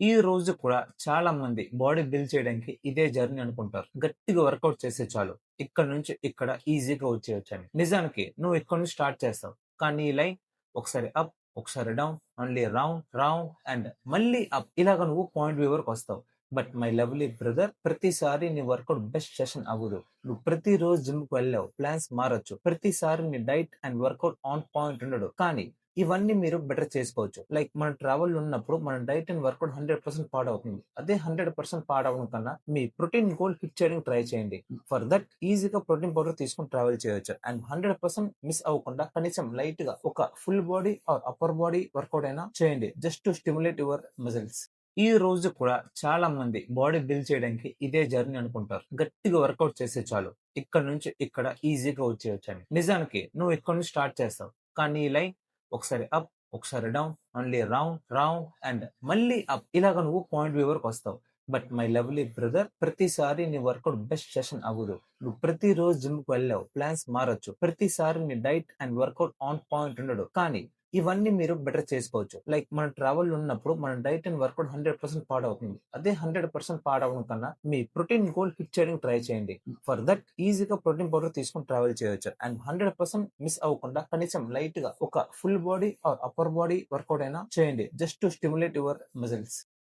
ఈ రోజు కూడా చాలా మంది బాడీ బిల్డ్ చేయడానికి ఇదే జర్నీ అనుకుంటారు. గట్టిగా వర్కౌట్ చేస్తే చాలు. ఇక్కడ నుంచి ఇక్కడ ఈజీగా వచ్చేయొచ్చని. నిజానికి నువ్వు ఇక్కడ నుంచి స్టార్ట్ చేస్తావు. కానీ ఈ లైన్ ఒకసారి అప్, ఒకసారి డౌన్, మళ్ళీ రౌండ్, రౌండ్ అండ్ మళ్ళీ అప్. ఇలాగ నువ్వు పాయింట్ బి వరకు వస్తావు. బట్ మై లవ్లీ బ్రదర్, ప్రతిసారి నీ వర్కౌట్ బెస్ట్ సెషన్ అవ్వదు. నువ్వు ప్రతిరోజు జిమ్ కు వెళ్ళావు, ప్లాన్స్ మారొచ్చు. ప్రతిసారి నీ diet and workout on point ఉండడు. కానీ ఇవన్నీ మీరు బెటర్ చేసుకోవచ్చు. లైక్ మన ట్రావెల్ ఉన్నప్పుడు మన డైట్ అండ్ వర్కౌట్ 100% పాడవుతుంది. అదే 100% పాడవడం కన్నా మీ ప్రోటీన్ గోల్ హిట్ చేయడానికి ట్రై చేయండి. ఫర్ దట్ ఈజీగా ప్రోటీన్ పౌడర్ తీసుకొని ట్రావెల్ చేయొచ్చు. అండ్ 100% మిస్ అవ్వకుండా కనీసం లైట్ గా ఒక full body or upper body workout అయినా చేయండి. Just to stimulate your muscles. ఈ రోజు కూడా చాలా మంది బాడీ బిల్డ్ చేయడానికి ఇదే జర్నీ అనుకుంటారు. గట్టిగా వర్కౌట్ చేస్తే చాలు. ఇక్కడ నుంచి ఇక్కడ ఈజీగా వచ్చేయొచ్చని. నిజానికి నువ్వు ఇక్కడ నుంచి స్టార్ట్ చేస్తావు. కానీ ఈ లైన్ ఒకసారి అప్, ఒకసారి డౌన్, మళ్ళీ రౌండ్, రౌండ్ అండ్ మళ్ళీ అప్. ఇలాగ నువ్వు పాయింట్ బి వరకు వస్తావు. బట్ మై లవ్లీ బ్రదర్, ప్రతిసారి నీ వర్కౌట్ బెస్ట్ సెషన్ అవ్వదు. నువ్వు ప్రతిరోజు జిమ్ కు వెళ్ళావు, ప్లాన్స్ మారొచ్చు. ప్రతిసారి నీ diet and workout on point ఉండడు. కానీ ఇవన్నీ మీరు బెటర్ చేసుకోవచ్చు. లైక్ మన ట్రావెల్ ఉన్నప్పుడు మన డైట్ అండ్ వర్కౌట్ 100% పాడవుతుంది. అదే 100% పాడవడం కన్నా మీ ప్రోటీన్ గోల్ హిట్ చేయడానికి ట్రై చేయండి. ఫర్ దట్ ఈజీగా ప్రోటీన్ పౌడర్ తీసుకొని ట్రావెల్ చేయొచ్చు. అండ్ 100% మిస్ అవ్వకుండా కనీసం లైట్ గా ఒక full body or upper body workout అయినా చేయండి. Just to stimulate your muscles.